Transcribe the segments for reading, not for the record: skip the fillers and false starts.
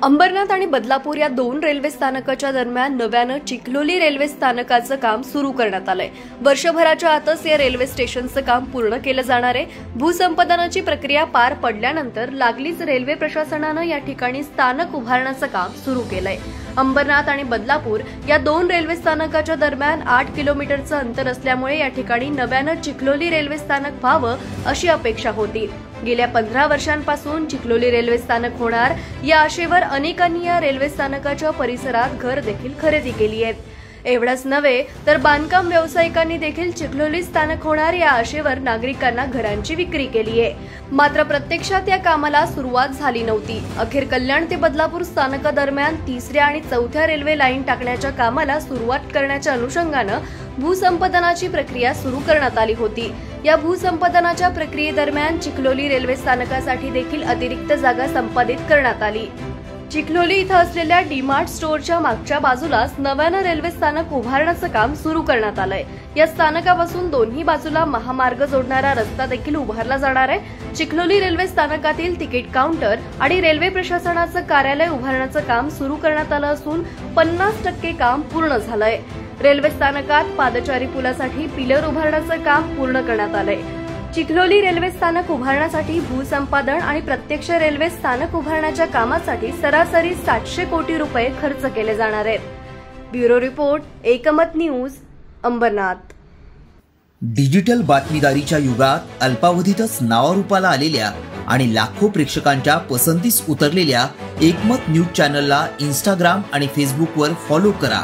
अंबरनाथ आणि बदलापूर या दोन रेल्वे स्थानकाच्या दरम्यान नव्यानं चिखलोली रेल्वे स्थानकाचं काम सुरू करण्यात आलंय। वर्षभराच्या आतच या रेल्वे स्टेशनचं काम पूर्ण केलं जाणार आहे। भूसंपादनाची प्रक्रिया पार पडल्यानंतर लागलीच रेल्वे प्रशासनानं या ठिकाणी स्थानक उभारण्याचं काम सुरू केलंय। अंबरनाथ आणि बदलापूर या दोन रेल्वे स्थानकाच्या दरम्यान 8 किलोमीटरचं अंतर असल्यामुळे या ठिकाणी नव्यानं चिखलोली रेल्वे स्थानक व्हावं अशी अपेक्षा होती। गेल्या 15 वर्षांपासून चिखलोली रेल्वे स्थानक होणार या आशेवर अनेकांनी या रेल्वे स्थानकाच्या परिसरात घर देखील खरेदी केली आहे। एवढंच नव्हे तर बांधकाम व्यावसायिकांनी देखील चिखलोली स्थानक होणार या आशेवर नागरिकांना घरांची विक्री केली आहे। मात्र प्रत्यक्षात या कामाला सुरुवात झाली नव्हती। अखेर कल्याण ते बदलापूर स्थानकादरम्यान 3ऱ्या आणि 4थ्या रेल्वे लाईन टाकण्याच्या कामाला सुरुवात करण्याच्या अनुषंगानं भूसंपादनाची प्रक्रिया सुरू करण्यात आली होती। या भूसंपादनाच्या प्रक्रियेदरम्यान चिखलोली रेल्वे स्थानकासाठी देखील अतिरिक्त जागा संपादित करण्यात आली। चिखलोली इथं असलेल्या डीमार्ट स्टोअरच्या मागच्या बाजूलाच नव्यानं रेल्वे स्थानक उभारण्याचं काम सुरू करण्यात आलंय। या स्थानकापासून दोन्ही बाजूला महामार्ग जोडणारा रस्ता देखील उभारला जाणार आहे। चिखलोली रेल्वे स्थानकातील तिकीट काउंटर आणि रेल्वे प्रशासनाचं कार्यालय उभारण्याचं काम सुरू करण्यात आलं असून 50% काम पूर्ण झालंय। रेल्वे स्थानकात पादचारी पुलासाठी पिलर उभारण्याचं काम पूर्ण करण्यात आलंय। चिखलोली रेल्वे स्थानक उभारण्यासाठी भूसंपादन आणि प्रत्यक्ष रेल्वे स्थानक उभारण्याच्या कामासाठी सरासरी 700 कोटी रुपये खर्च केले जाणार आहेत। ब्युरो रिपोर्ट, एकमत न्यूज, अंबरनाथ। डिजिटल बातमीदारीच्या युगात अल्पावधीतच नावारूपाला आलेल्या आणि लाखो प्रेक्षकांच्या पसंतीस उतरलेल्या एकमत न्यूज चॅनलला इंस्टाग्राम आणि फेसबुकवर फॉलो करा।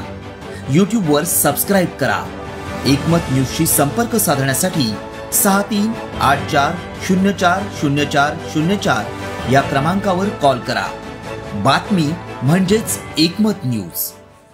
यूट्यूबवर सबस्क्राइब करा। एकमत न्यूजशी संपर्क साधण्यासाठी 6384040404 या क्रमांकावर कॉल करा। बातमी म्हणजेच एकमत न्यूज।